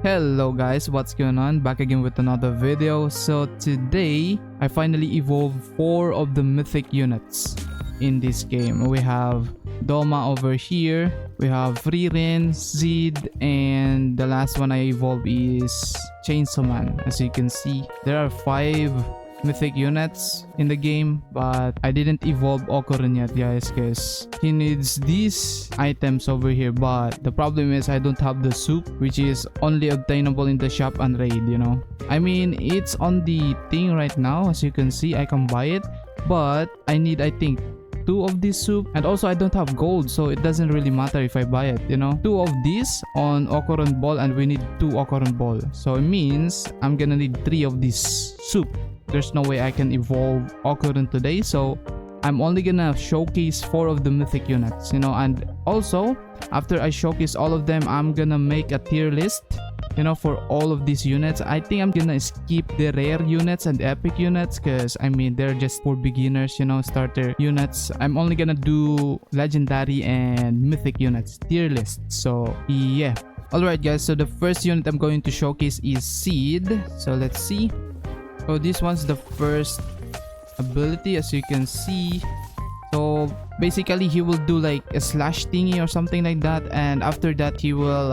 Hello guys, what's going on? Back again with another video. So today I finally evolved 4 of the mythic units in this game. We have Doma over here, we have Fririn, Zed, and the last one I evolved is Chainsaw Man. As you can see, there are 5 mythic units in the game, but I didn't evolve Okuron yet, guys, because he needs these items over here. But the problem is I don't have the soup, which is only obtainable in the shop and raid, you know. I mean, it's on the thing right now. As you can see, I can buy it, but I need, I think, 2 of this soup, and also I don't have gold, so it doesn't really matter if I buy it, you know. 2 of these on Okuron ball, and we need 2 Okuron ball, so it means I'm gonna need 3 of this soup. There's no way I can evolve Okuron today, so I'm only gonna showcase 4 of the mythic units, you know. And also after I showcase all of them, I'm gonna make a tier list, you know, for all of these units. I think I'm gonna skip the rare units and epic units, because I mean they're just for beginners, you know, starter units. I'm only gonna do legendary and mythic units tier list. So yeah, alright guys, so the first unit I'm going to showcase is Seed. So let's see. So this one's the first ability, as you can see. So basically he will do like a slash thingy or something like that, and after that he will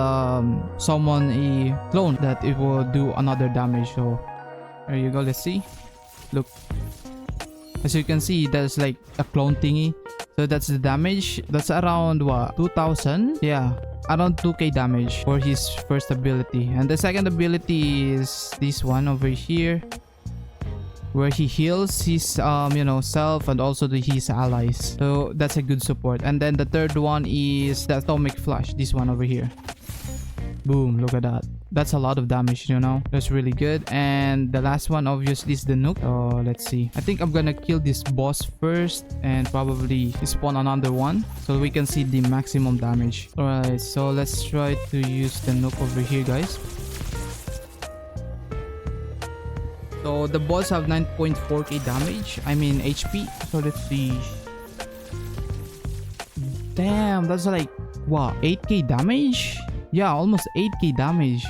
summon a clone that it will do another damage. So there you go, let's see. Look, as you can see, there's like a clone thingy. So that's the damage. That's around what, 2000? Yeah, around 2k damage for his first ability. And the second ability is this one over here, where he heals his you know, self and also his allies. So that's a good support. And then the third one is the atomic flash, this one over here. Boom, look at that. That's a lot of damage, you know. That's really good. And the last one obviously is the nuke. So let's see, I think I'm gonna kill this boss first and probably spawn another one so we can see the maximum damage. Alright, so let's try to use the nuke over here, guys. So the boss have 9.4k damage, I mean HP. So let's see. Damn, that's like what, 8k damage? Yeah, almost 8k damage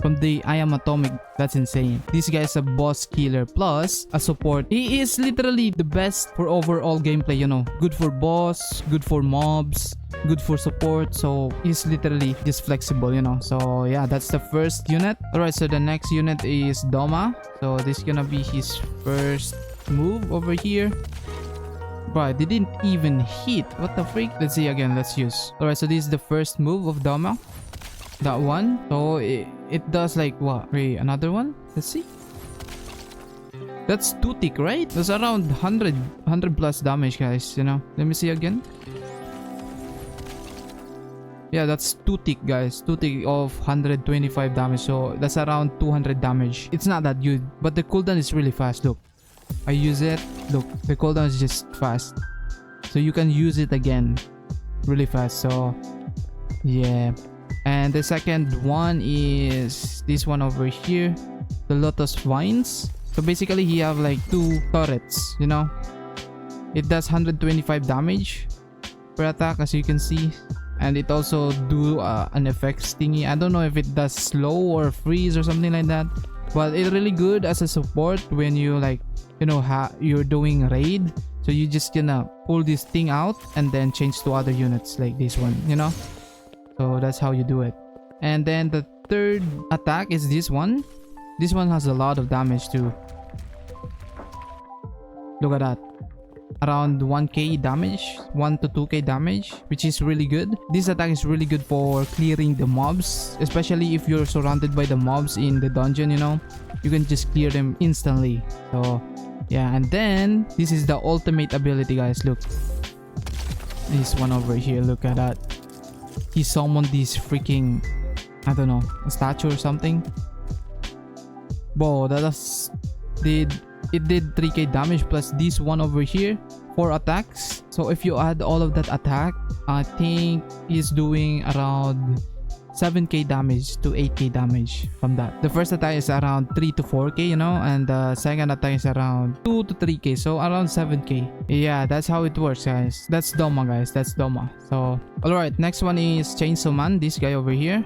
from the I am atomic. That's insane. This guy's a boss killer plus a support. He is literally the best for overall gameplay, you know. Good for boss, good for mobs, good for support. So he's literally just flexible, you know. So yeah, that's the first unit. Alright, so the next unit is Doma. So this is gonna be his first move over here. Bro, they didn't even hit. What the freak? Let's see again. Let's use. Alright, so this is the first move of Doma. That one. So it does like what? Wait, another one? Let's see. That's 2 tick, right? That's around 100 plus damage, guys, you know. Let me see again. Yeah, that's 2 tick, guys. 2 tick of 125 damage. So that's around 200 damage. It's not that good, but the cooldown is really fast. Look, I use it. Look, the cooldown is just fast. So you can use it again really fast. So yeah. And the second one is this one over here, the Lotus Vines. So basically he have like 2 turrets, you know. It does 125 damage per attack, as you can see. And it also do an effects thingy. I don't know if it does slow or freeze or something like that, but it's really good as a support when you, like, you know, you're doing raid. So you just gonna pull this thing out and then change to other units like this one, you know. So that's how you do it. And then the third attack is this one. This one has a lot of damage too. Look at that. Around 1k damage, 1 to 2k damage, which is really good. This attack is really good for clearing the mobs, especially if you're surrounded by the mobs in the dungeon, you know. You can just clear them instantly. So yeah, and then this is the ultimate ability, guys. Look, this one over here, look at that. He summoned this freaking, I don't know, a statue or something. Whoa, it did 3k damage plus this one over here, 4 attacks. So if you add all of that attack, I think he's doing around 7k damage to 8k damage from that. The first attack is around 3 to 4k, you know, and the second attack is around 2 to 3k, so around 7k. Yeah, that's how it works, guys. That's Doma, guys. That's Doma. So alright, next one is Chainsaw Man, this guy over here.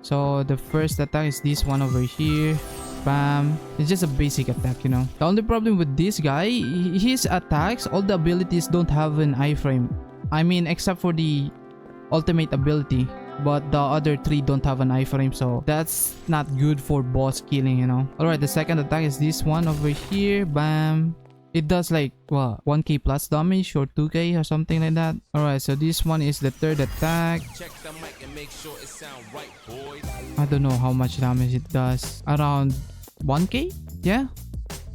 So the first attack is this one over here. Bam. It's just a basic attack, you know. The only problem with this guy, his attacks, all the abilities don't have an iframe. I mean, except for the ultimate ability. But the other three don't have an iframe, so that's not good for boss killing, you know. Alright, the second attack is this one over here. Bam. It does like, what, 1k plus damage or 2k or something like that. Alright, so this one is the third attack. Check the mic and make sure it sound right, boys. I don't know how much damage it does. Around 1k? Yeah.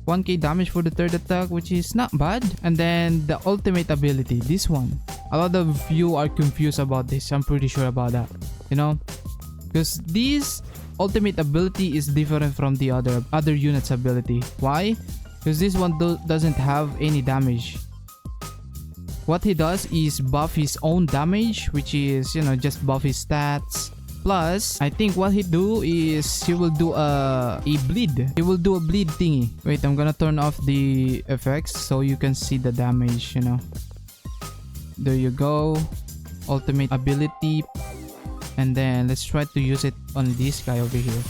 1k damage for the third attack, which is not bad. And then the ultimate ability, this one. A lot of you are confused about this. I'm pretty sure about that. You know? Because this ultimate ability is different from the other unit's ability. Why? Because this one doesn't have any damage. What he does is buff his own damage, which is, you know, just buff his stats. Plus, I think what he do is he will do a bleed. He will do a bleed thingy. Wait, I'm gonna turn off the effects so you can see the damage, you know. There you go. Ultimate ability. And then let's try to use it on this guy over here.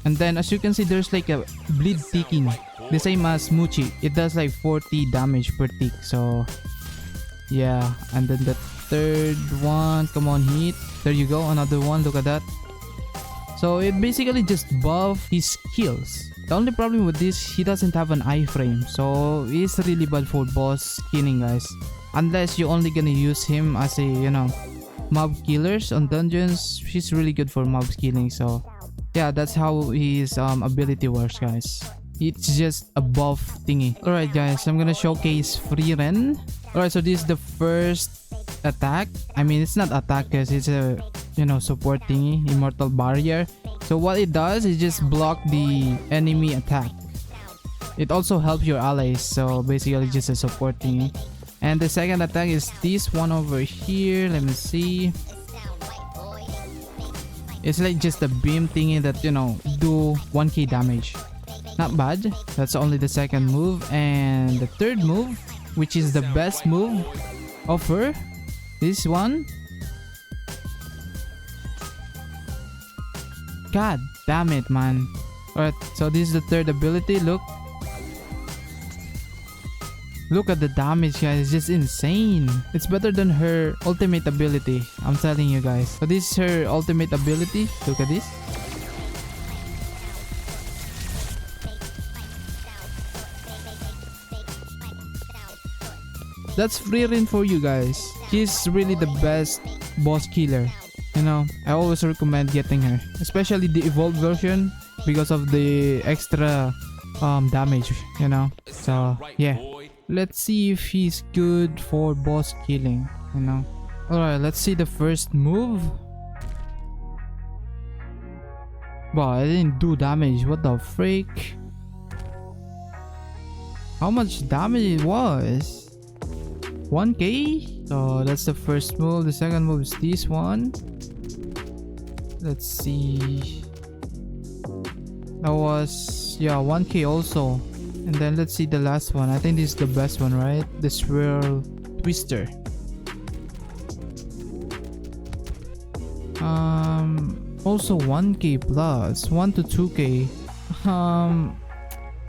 And then as you can see, there's like a bleed ticking. The same as Muchi. It does like 40 damage per tick. So yeah. And then the third one, come on, hit. There you go, another one. Look at that. So it basically just buff his skills. The only problem with this, he doesn't have an iframe, so it's really bad for boss killing, guys. Unless you're only gonna use him as a, you know, mob killers on dungeons. He's really good for mob killing. So yeah, that's how his ability works, guys. It's just a buff thingy. Alright guys, I'm gonna showcase free Ren. Alright, so this is the first attack. I mean, it's not attack because it's a, you know, support thingy, immortal barrier. So what it does is just block the enemy attack. It also helps your allies, so basically just a support thingy. And the second attack is this one over here. Let me see. It's like just a beam thingy that, you know, do 1k damage. Not bad. That's only the second move. And the third move, which is the best move of her, this one. God damn it, man. Alright, so this is the third ability. Look at the damage, guys. It's just insane. It's better than her ultimate ability, I'm telling you guys. So this is her ultimate ability. Look at this. That's free Rin for you guys. She's really the best boss killer. You know, I always recommend getting her, especially the evolved version, because of the extra damage, you know. So yeah, let's see if he's good for boss killing, you know. Alright, let's see the first move. Wow, I didn't do damage. What the freak? How much damage it was? 1k? So that's the first move. The second move is this one. Let's see. That was, yeah, 1k also. And then let's see the last one. I think this is the best one, right? The swirl twister. Also 1k plus 1 to 2k.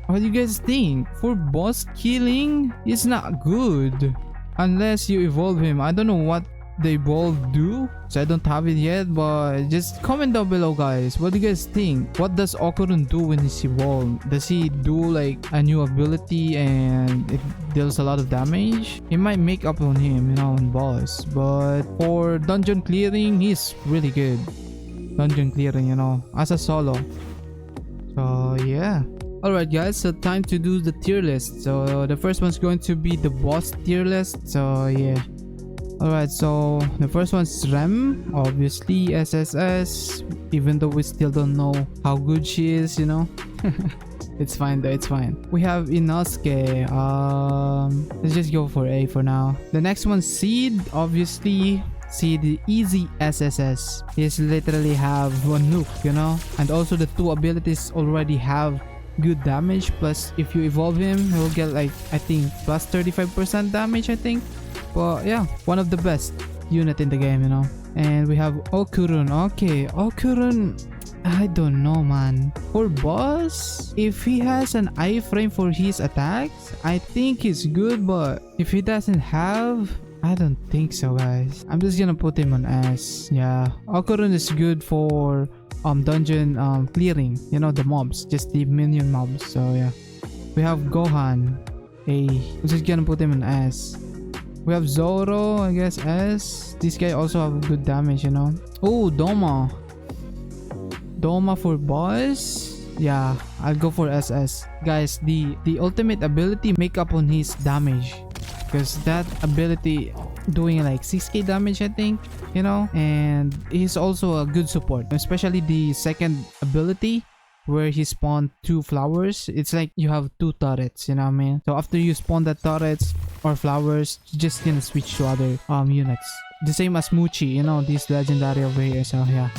What do you guys think? For boss killing, it's not good unless you evolve him. I don't know what the evolve do, so I don't have it yet, but just comment down below, guys. What do you guys think? What does Okuron do when he's evolved? Does he do like a new ability and it deals a lot of damage? It might make up on him, you know, on boss, but for dungeon clearing, he's really good. Dungeon clearing, you know, as a solo. So yeah. Alright guys, so time to do the tier list. So the first one's going to be the boss tier list. So yeah. Alright, so the first one's Rem, obviously SSS, even though we still don't know how good she is, you know. It's fine though, it's fine. We have Inosuke. Let's just go for A for now. The next one's Seed, obviously. Seed easy SSS. He's literally have one nuke, you know. And also the two abilities already have good damage, plus if you evolve him, he'll get like, I think, plus 35% damage, I think. But yeah, one of the best. unit in the game, you know. And we have Okuron. Okay, Okuron, I don't know, man. For boss, if he has an iframe for his attacks, I think he's good, but if he doesn't have, I don't think so, guys. I'm just gonna put him on S. Yeah, Okuron is good for dungeon clearing, you know, the mobs, just the minion mobs. So yeah, we have Gohan A. I'm just gonna put him on S. We have Zoro, I guess S. This guy also have good damage, you know. Oh, Doma for boss. Yeah, I'll go for SS. Guys, the ultimate ability make up on his damage, because that ability doing like 6k damage, I think, you know. And he's also a good support, especially the second ability where he spawned 2 flowers. It's like you have 2 turrets, you know what I mean. So after you spawn the turrets or flowers, you just gonna switch to other units, the same as Muchi, you know, this legendary over here. So yeah.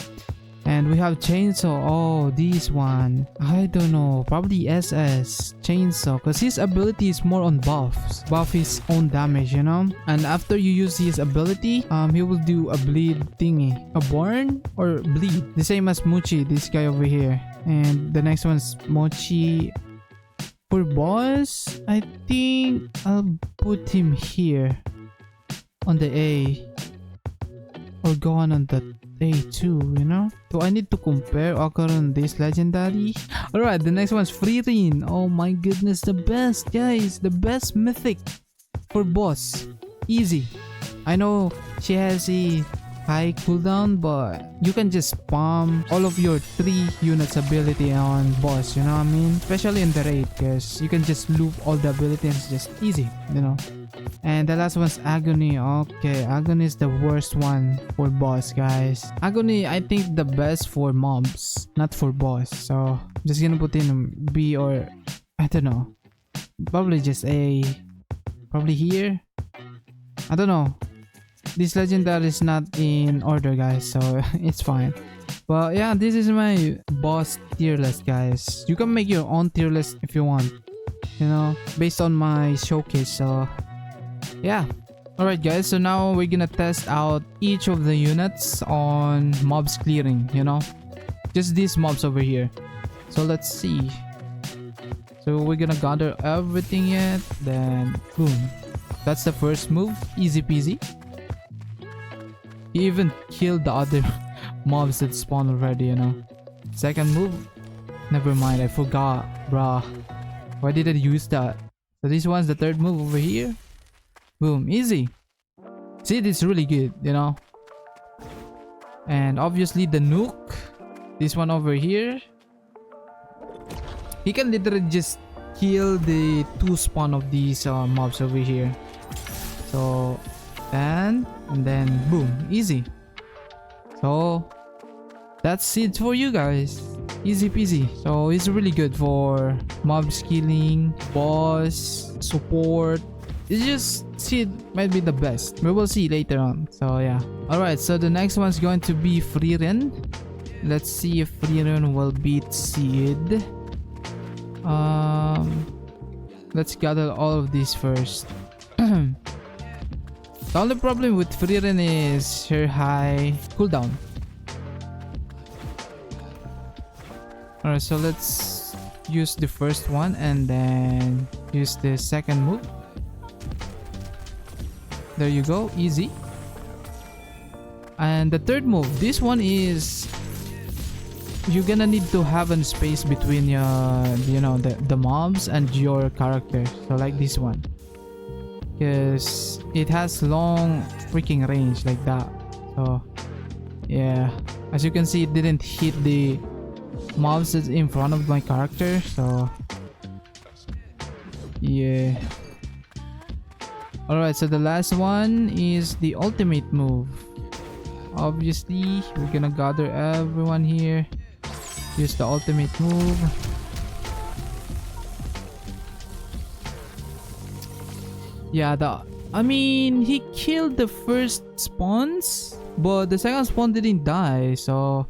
And we have Chainsaw. Oh, this one, I don't know, probably SS Chainsaw, because his ability is more on buffs, buff his own damage, you know. And after you use his ability, he will do a bleed thingy, a burn or bleed, the same as Muchi, this guy over here. And the next one's Mochi. For boss, I think I'll put him here on the A, or go on the A2, you know. Do I need to compare Okuron this legendary? Alright, the next one's Frieren. Oh my goodness, the best, guys, the best mythic for boss. Easy. I know she has a high cooldown, but you can just spam all of your 3 units ability on boss, you know what I mean. Especially in the raid, because you can just loop all the abilities, just easy, you know. And the last one's Agony. Okay, Agony is the worst one for boss, guys. Agony, I think the best for mobs, not for boss. So I'm just gonna put in B, or I don't know, probably just A, probably here. I don't know. This legendary is not in order, guys, so it's fine. But yeah, this is my boss tier list, guys. You can make your own tier list if you want, you know, based on my showcase. So yeah. Alright, guys, so now we're gonna test out each of the units on mobs clearing, you know, just these mobs over here. So let's see. So we're gonna gather everything yet, then boom, that's the first move. Easy peasy. He even killed the other mobs that spawn already, you know. Second move, never mind, I forgot, bruh. Why did I use that? So this one's the third move over here. Boom, easy. See, it's really good, you know. And obviously the nuke, this one over here, he can literally just kill the 2 spawn of these mobs over here. So and then boom, easy. So that's it for you guys, easy peasy. So it's really good for mob skilling, boss, support. It's just, Sid might be the best. We will see later on. So yeah. Alright, so the next one's going to be Frieren. Let's see if Frieren will beat Sid. Let's gather all of these first. The only problem with Frieren is her high cooldown. Alright, so let's use the first one and then use the second move. There you go, easy. And the third move, this one is, you're gonna need to have a space between your, you know, the mobs and your character. So like this one, because it has long freaking range like that. So yeah, as you can see, it didn't hit the mobs that's in front of my character. So yeah. Alright, so the last one is the ultimate move. Obviously, we're gonna gather everyone here. Use the ultimate move. Yeah, I mean, he killed the first spawns, but the second spawn didn't die. So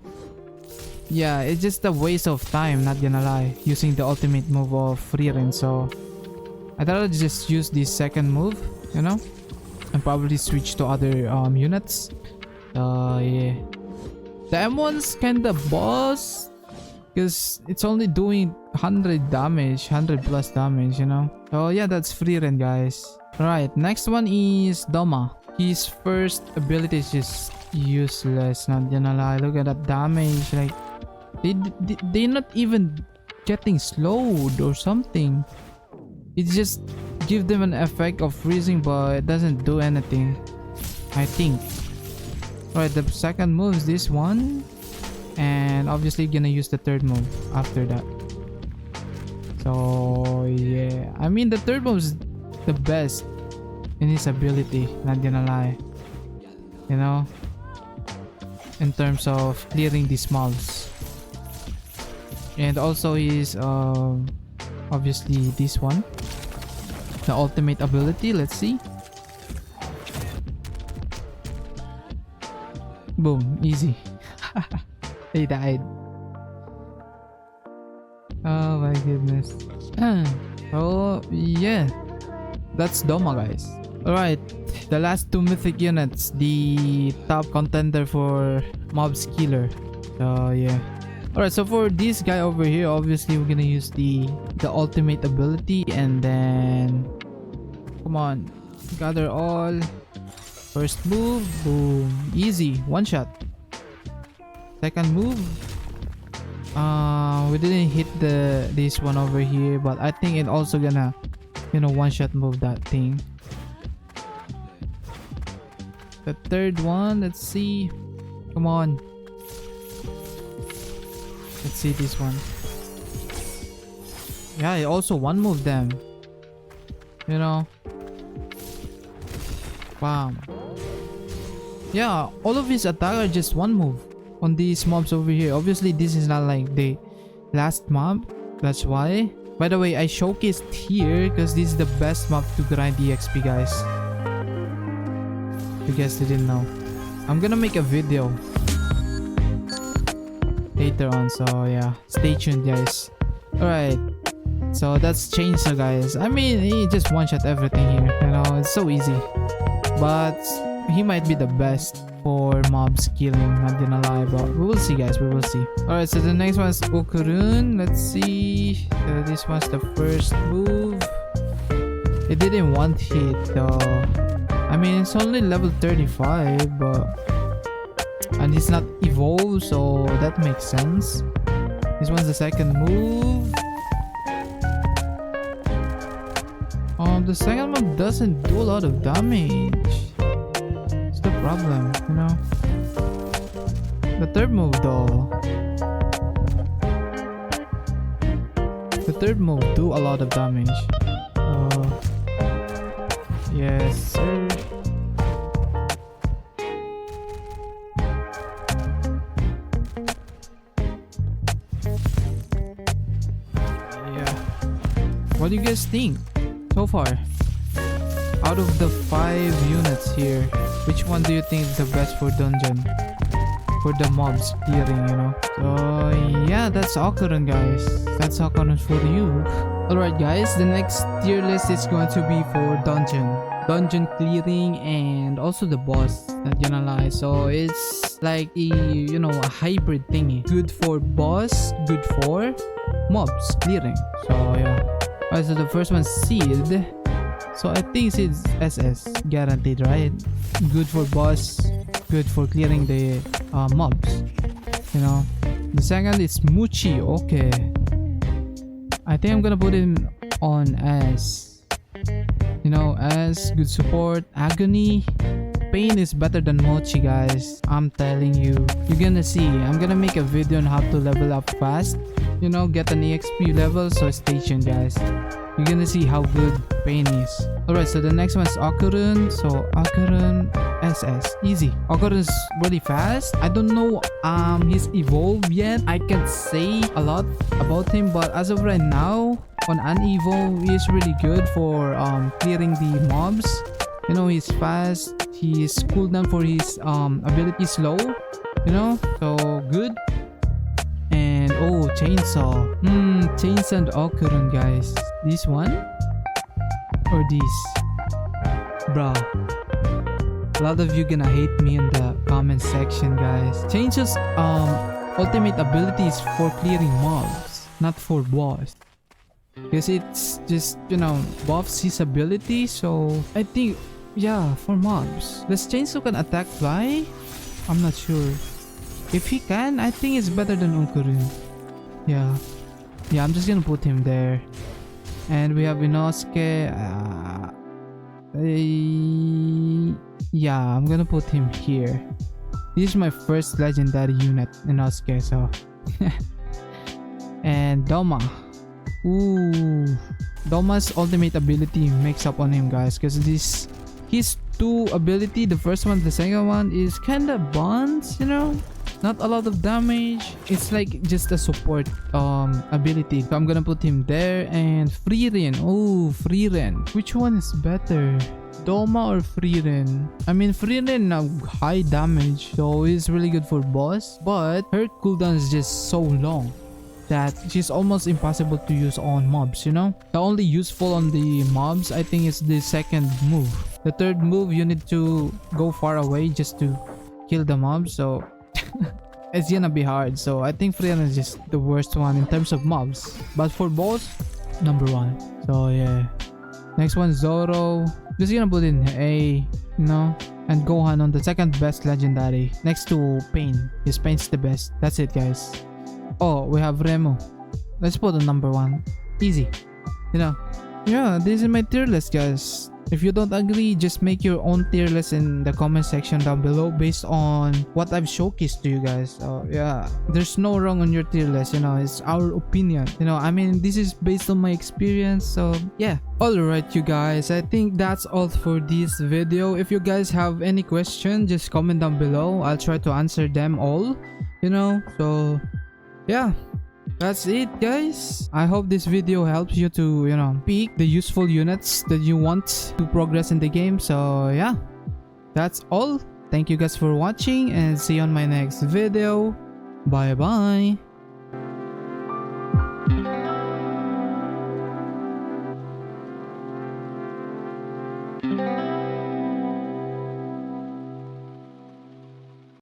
yeah, it's just a waste of time, not gonna lie, using the ultimate move of Frieren. So I'd rather just use this second move, you know. and probably switch to other units. Yeah. The M1's kinda boss because it's only doing 100 damage, 100 plus damage, you know. So yeah, that's free rent, guys. Alright, next one is Doma. His first ability is just useless, not gonna lie. Look at that damage. Like they're not even getting slowed or something. It just give them an effect of freezing, but it doesn't do anything, I think. Alright, the second move is this one, and obviously gonna use the third move after that. So yeah, I mean the third move is the best in his ability, not gonna lie, you know, in terms of clearing these mobs. And also his obviously this one, the ultimate ability. Let's see. Boom, easy. He died. Oh my goodness. Oh yeah, that's Doma, guys. Alright, the last two mythic units, the top contender for mobs killer. So yeah. Alright, so for this guy over here, obviously we're gonna use the ultimate ability, and then come on, gather all. First move, boom, easy, one shot. Second move, we didn't hit this one over here, but I think it also gonna, you know, one shot move that thing. The third one, let's see, come on. Let's see this one. Yeah, it also one move them. You know. Wow. Yeah, all of his attack are just one move on these mobs over here. Obviously, this is not like the last mob. That's why. By the way, I showcased here because this is the best mob to grind EXP, guys. If you guys didn't know. I'm gonna make a video later on, so yeah, stay tuned, guys. Alright, so that's Chainsaw, guys. I mean, he just one-shot everything here, you know, it's so easy. But he might be the best for mobs killing, not gonna lie, but we will see, guys, we will see. Alright, so the next one is Okuron. Let's see. This one's the first move. It didn't one hit though. I mean, it's only level 35, but and it's not evolved, so that makes sense. This one's the second move. The second one doesn't do a lot of damage. It's the problem, you know. The third move though. The third move do a lot of damage. Yes, sir. What do you guys think so far? Out of the 5 units here, which one do you think is the best for dungeon? For the mobs clearing, you know? So yeah, that's Okuron, guys. That's Okuron for you. Alright guys, the next tier list is going to be for dungeon clearing and also the boss, not gonna lie. So it's like a, you know, a hybrid thingy. Good for boss, good for mobs clearing. So yeah. Alright, so the first one's sealed. So I think it's SS, guaranteed, right? Good for boss, good for clearing the mobs, you know. The second is Muchi. Okay, I think I'm gonna put him on as, you know, as good support. Agony, Pain is better than Mochi, guys. I'm telling you, you're gonna see. I'm gonna make a video on how to level up fast, you know, get an EXP level. So stay tuned, guys. You're gonna see how good Pain is. Alright, so the next one is Okuron. So Okuron SS, easy. Okuron is really fast. I don't know his evolve yet. I can't say a lot about him, but as of right now on Un-evo, he is really good for clearing the mobs. You know, he's fast. His cooldown for his ability slow. You know, so good. And oh, Chainsaw. Chainsaw and Okuron, guys. This one or this? Bro, A lot of you gonna hate me in the comment section, guys. Changes ultimate abilities for clearing mobs, not for boss. Because it's just, you know, buffs his ability. So I think, yeah, for mobs. Does Chainsaw can attack fly? I'm not sure. If he can, I think it's better than Okuron. Yeah. Yeah, I'm just gonna put him there. And we have Inosuke. Yeah, I'm gonna put him here. This is my first legendary unit, Inosuke, so. And Doma. Ooh. Doma's ultimate ability makes up on him, guys, because this his two ability, the first one, the second one, is kinda bonds, you know? Not a lot of damage. It's like just a support ability. So I'm gonna put him there. And Frieren. Oh, Frieren. Which one is better? Doma or Frieren? I mean, Frieren high damage, so it's really good for boss. But her cooldown is just so long that she's almost impossible to use on mobs, you know? The only useful on the mobs, I think, is the second move. The third move, you need to go far away just to kill the mobs, so it's gonna be hard. So I think Frieren is just the worst one in terms of mobs. But for boss, number one. So yeah. Next one, Zoro. Just gonna put in A, you know? And Gohan on the second best legendary. Next to Pain. His Pain's the best. That's it, guys. Oh, we have Remo. Let's put on number one. Easy. You know? Yeah, this is my tier list, guys. If you don't agree, just make your own tier list in the comment section down below based on what I've showcased to you guys. So yeah, there's no wrong on your tier list, you know, it's our opinion. You know, I mean, this is based on my experience, so yeah. Alright, you guys, I think that's all for this video. If you guys have any question, just comment down below. I'll try to answer them all, you know, so yeah. That's it, guys. I hope this video helps you to, you know, pick the useful units that you want to progress in the game. So yeah, that's all. Thank you guys for watching and see you on my next video. Bye bye.